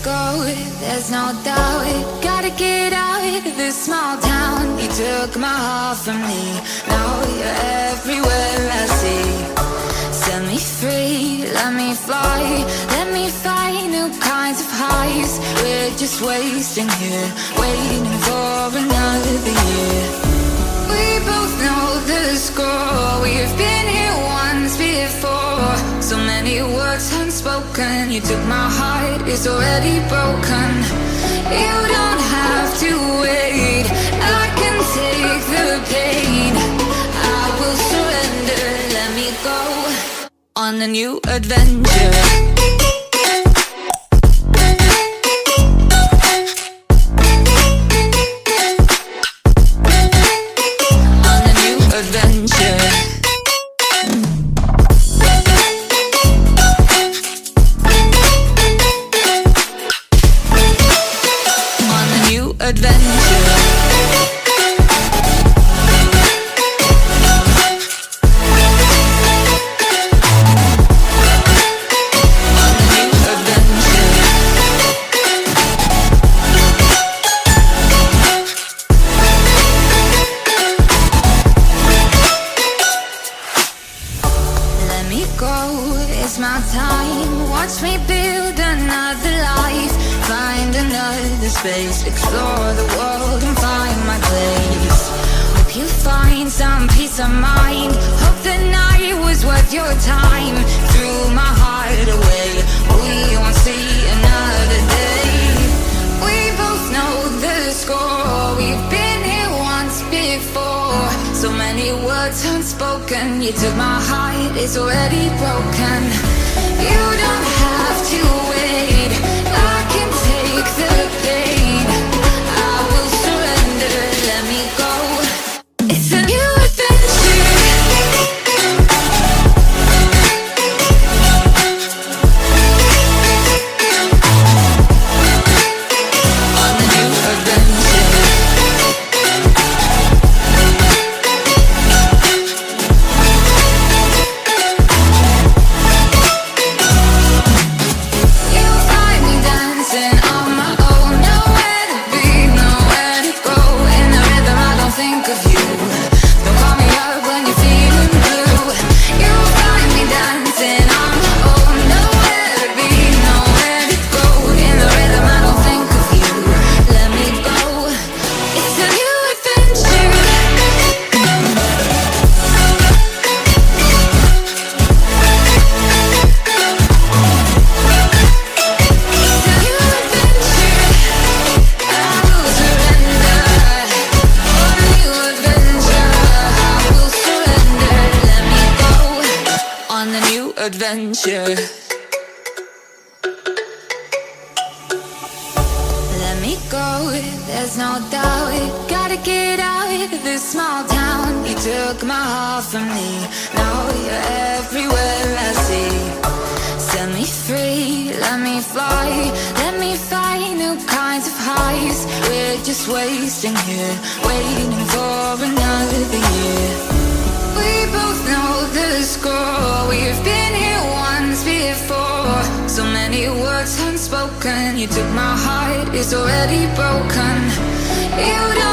go, there's no doubt. Gotta get out of this small town. You took my heart from me, now you're everywhere I see. Set me free, let me fly, let me find new kinds of highs. We're just wasting here, waiting for another year. We both know the score, we've been here once before. So many words unspoken, you took my heart, it's already broken. You don't have to wait, I can take the pain. I will surrender, let me go on a new adventure. It's my time, watch me build another life. Find another space, explore the world and find my place. Hope you find some peace of mind, hope the night was worth your time. Threw my heart away, we won't see another day. We both know the score, we've been here once before. So many words unspoken, you took my heart, it's already broken. You don't have to wait, I can take the pain. I will surrender, let me go. It's a new adventure. On a new adventure. Adventure. Let me go, there's no doubt. Gotta get out of this small town. You took my heart from me, now you're everywhere I see. Set me free, let me fly, let me find new kinds of highs. We're just wasting here, waiting for another year. We both know the score, we've been here once before. So many words unspoken, you took my heart, it's already broken. You don't